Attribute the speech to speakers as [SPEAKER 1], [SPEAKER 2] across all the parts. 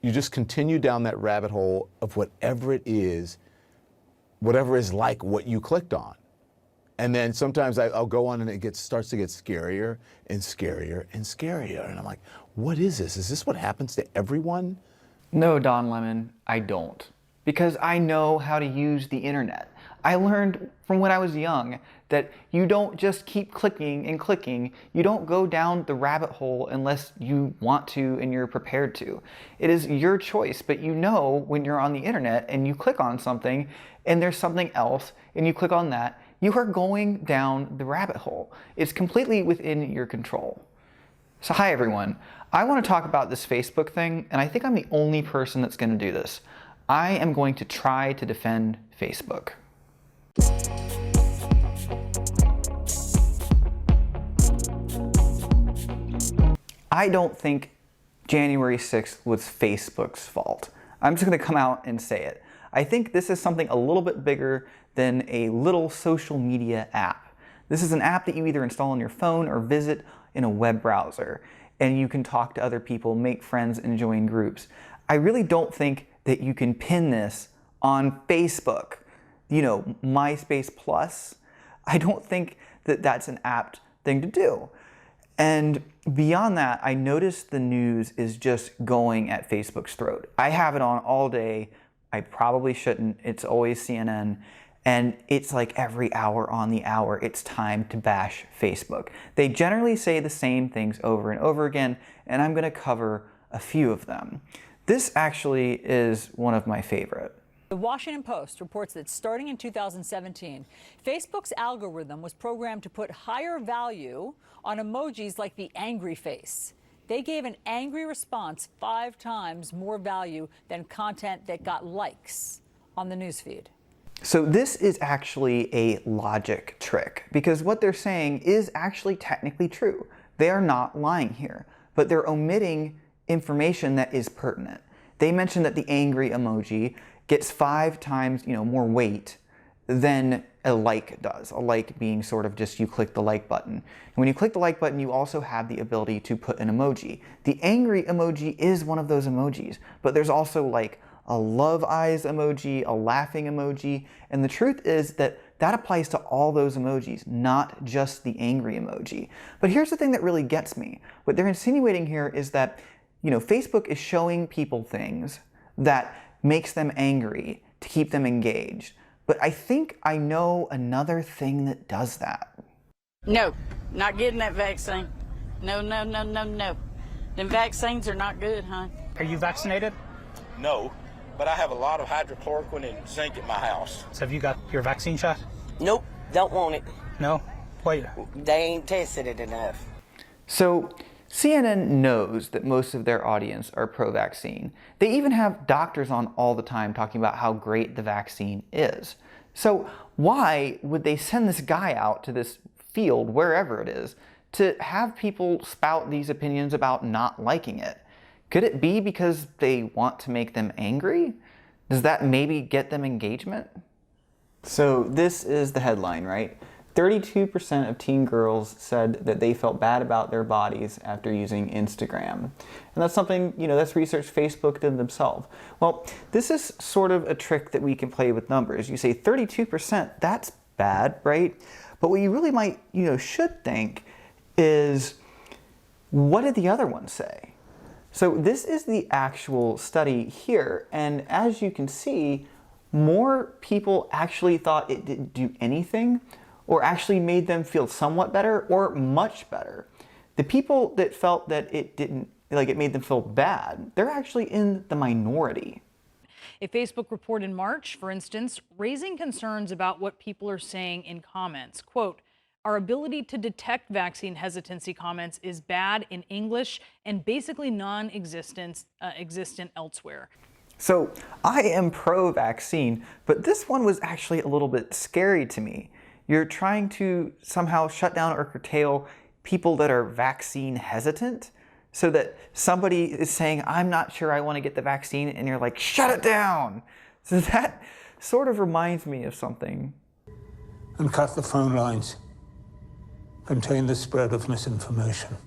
[SPEAKER 1] you just continue down that rabbit hole of whatever it is, whatever is like what you clicked on. And then sometimes I'll go on and it starts to get scarier and scarier and scarier. And I'm like, what is this? Is this what happens to everyone?
[SPEAKER 2] No, Don Lemon, I don't. Because I know how to use the internet. I learned from when I was young that you don't just keep clicking and clicking. You don't go down the rabbit hole unless you want to and you're prepared to. It is your choice, but you know when you're on the internet and you click on something and there's something else and you click on that, you are going down the rabbit hole. It's completely within your control. So hi everyone. I want to talk about this Facebook thing, and I think I'm the only person that's going to do this. I am going to try to defend Facebook. I don't think January 6th was Facebook's fault. I'm just going to come out and say it. I think this is something a little bit bigger than a little social media app. This is an app that you either install on your phone or visit in a web browser, and you can talk to other people, make friends, and join groups. I really don't think that you can pin this on Facebook, you know, MySpace Plus. I don't think that that's an apt thing to do. And beyond that, I noticed the news is just going at Facebook's throat. I have it on all day. I probably shouldn't. It's always CNN. And it's like every hour on the hour, it's time to bash Facebook. They generally say the same things over and over again, and I'm going to cover a few of them. This actually is one of my favorite.
[SPEAKER 3] The Washington Post reports that starting in 2017, Facebook's algorithm was programmed to put higher value on emojis like the angry face. They gave an angry response 5 times more value than content that got likes on the newsfeed.
[SPEAKER 2] So this is actually a logic trick, because what they're saying is actually technically true. They are not lying here, but they're omitting information that is pertinent. They mentioned that the angry emoji gets 5 times, more weight than a like does. A like being sort of just you click the like button. And when you click the like button, you also have the ability to put an emoji. The angry emoji is one of those emojis, but there's also like a love eyes emoji, a laughing emoji, and the truth is that that applies to all those emojis, not just the angry emoji. But here's the thing that really gets me. What they're insinuating here is that, Facebook is showing people things that makes them angry to keep them engaged. But I think I know another thing that does that.
[SPEAKER 4] No, not getting that vaccine. No. Them vaccines are not good, huh?
[SPEAKER 5] Are you vaccinated?
[SPEAKER 6] No, but I have a lot of hydrochloroquine and zinc at my house.
[SPEAKER 5] So have you got your vaccine shot?
[SPEAKER 7] Nope, don't want it.
[SPEAKER 5] No? Wait.
[SPEAKER 7] They ain't tested it enough.
[SPEAKER 2] So CNN knows that most of their audience are pro-vaccine. They even have doctors on all the time talking about how great the vaccine is. So why would they send this guy out to this field, wherever it is, to have people spout these opinions about not liking it? Could it be because they want to make them angry? Does that maybe get them engagement? So this is the headline, right? 32% of teen girls said that they felt bad about their bodies after using Instagram. And that's something, that's research Facebook did themselves. Well, this is sort of a trick that we can play with numbers. You say 32%, that's bad, right? But what you really might, should think is, what did the other ones say? So this is the actual study here, and as you can see, more people actually thought it didn't do anything, or actually made them feel somewhat better, or much better. The people that felt that it didn't, it made them feel bad, they're actually in the minority.
[SPEAKER 3] A Facebook report in March, for instance, raising concerns about what people are saying in comments. Quote, "Our ability to detect vaccine hesitancy comments is bad in English and basically non-existent elsewhere."
[SPEAKER 2] So I am pro-vaccine, but this one was actually a little bit scary to me. You're trying to somehow shut down or curtail people that are vaccine hesitant, so that somebody is saying, I'm not sure I want to get the vaccine, and you're like, shut it down. So that sort of reminds me of something.
[SPEAKER 8] And cut the phone lines. Contain the spread of misinformation.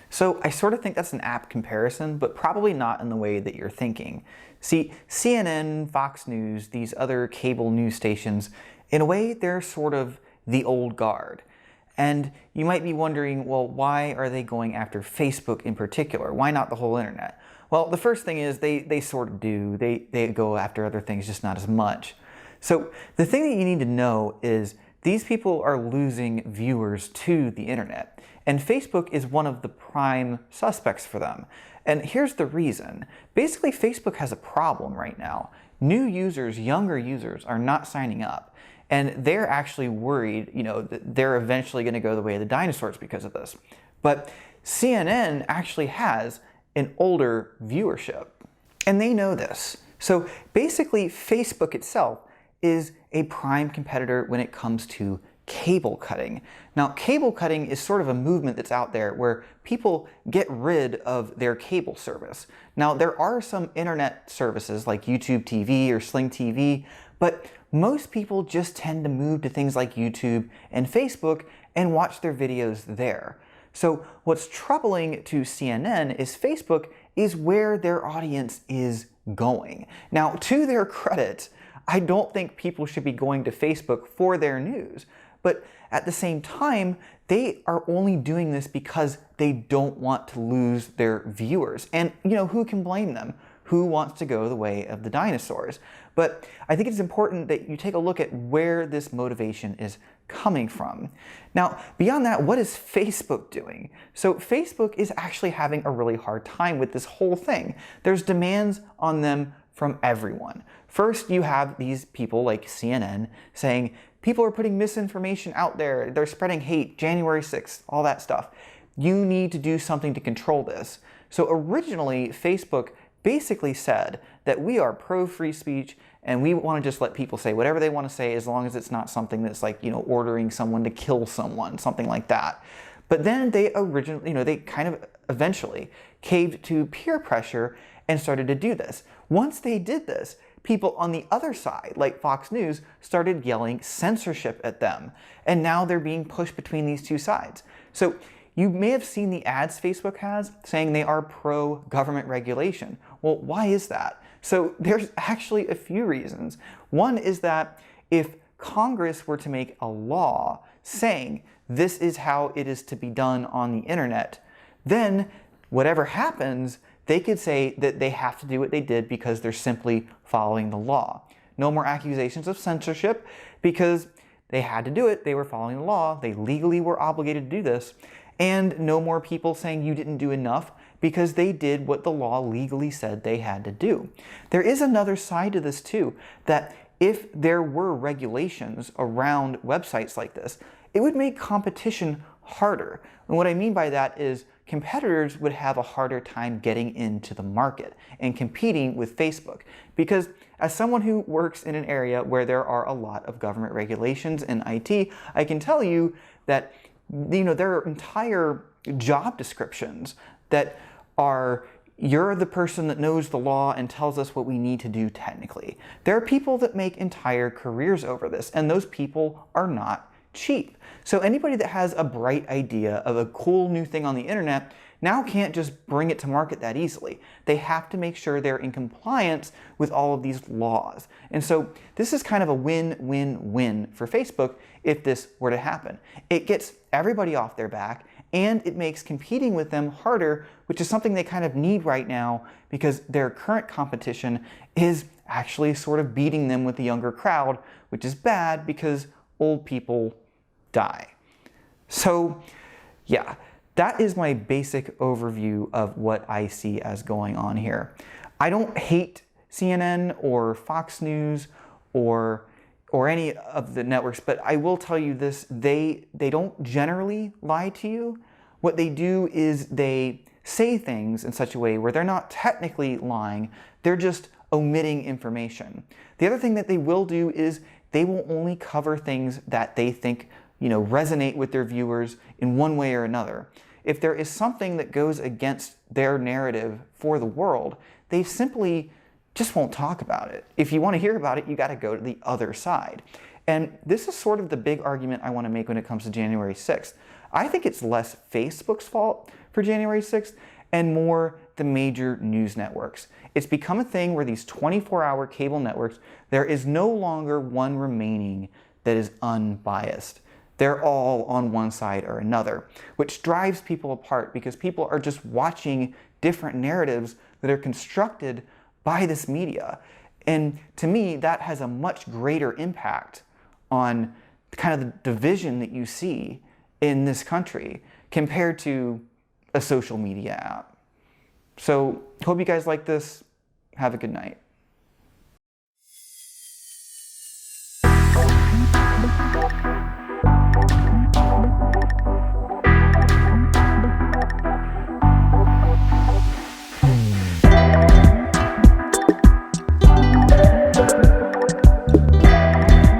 [SPEAKER 2] So I sort of think that's an apt comparison, but probably not in the way that you're thinking. See, CNN, Fox News, these other cable news stations, in a way, they're sort of the old guard. And you might be wondering, well, why are they going after Facebook in particular? Why not the whole internet? Well, the first thing is they sort of do. They go after other things, just not as much. So the thing that you need to know is these people are losing viewers to the internet. And Facebook is one of the prime suspects for them. And here's the reason. Basically, Facebook has a problem right now. New users, younger users, are not signing up. And they're actually worried, that they're eventually going to go the way of the dinosaurs because of this. But CNN actually has an older viewership. And they know this. So basically, Facebook itself is a prime competitor when it comes to cable cutting. Now, cable cutting is sort of a movement that's out there where people get rid of their cable service. Now, there are some internet services like YouTube TV or Sling TV, but most people just tend to move to things like YouTube and Facebook and watch their videos there. So what's troubling to CNN is Facebook is where their audience is going. Now, to their credit, I don't think people should be going to Facebook for their news. But at the same time, they are only doing this because they don't want to lose their viewers. And, who can blame them? Who wants to go the way of the dinosaurs? But I think it's important that you take a look at where this motivation is coming from. Now, beyond that, what is Facebook doing? So Facebook is actually having a really hard time with this whole thing. There's demands on them from everyone. First, you have these people like CNN saying, people are putting misinformation out there, they're spreading hate, January 6th, all that stuff. You need to do something to control this. So originally, Facebook basically said that we are pro-free speech and we want to just let people say whatever they want to say as long as it's not something that's like, ordering someone to kill someone, something like that. But then they they kind of eventually caved to peer pressure and started to do this. Once they did this, people on the other side, like Fox News, started yelling censorship at them. And now they're being pushed between these two sides. So you may have seen the ads Facebook has saying they are pro-government regulation. Well, why is that? So there's actually a few reasons. One is that if Congress were to make a law saying this is how it is to be done on the internet, then whatever happens, they could say that they have to do what they did because they're simply following the law. No more accusations of censorship because they had to do it, they were following the law, they legally were obligated to do this, and no more people saying you didn't do enough because they did what the law legally said they had to do. There is another side to this too, that if there were regulations around websites like this, it would make competition harder. And what I mean by that is competitors would have a harder time getting into the market and competing with Facebook. Because as someone who works in an area where there are a lot of government regulations in IT, I can tell you that there are entire job descriptions that are, you're the person that knows the law and tells us what we need to do technically. There are people that make entire careers over this, and those people are not cheap. So anybody that has a bright idea of a cool new thing on the internet now can't just bring it to market that easily. They have to make sure they're in compliance with all of these laws. And so this is kind of a win-win-win for Facebook if this were to happen. It gets everybody off their back and it makes competing with them harder, which is something they kind of need right now because their current competition is actually sort of beating them with the younger crowd, which is bad because old people die. So yeah, that is my basic overview of what I see as going on here. I don't hate CNN or Fox News or any of the networks, but I will tell you this, they don't generally lie to you. What they do is they say things in such a way where they're not technically lying, they're just omitting information. The other thing that they will do is they will only cover things that they think resonate with their viewers in one way or another. If there is something that goes against their narrative for the world, they simply just won't talk about it. If you want to hear about it, you got to go to the other side. And this is sort of the big argument I want to make when it comes to January 6th. I think it's less Facebook's fault for for January 6th, and more the major news networks. It's become a thing where these 24-hour cable networks, there is no longer one remaining that is unbiased. They're all on one side or another, which drives people apart because people are just watching different narratives that are constructed by this media. And to me, that has a much greater impact on kind of the division that you see in this country compared to a social media app. So hope you guys like this. Have a good night.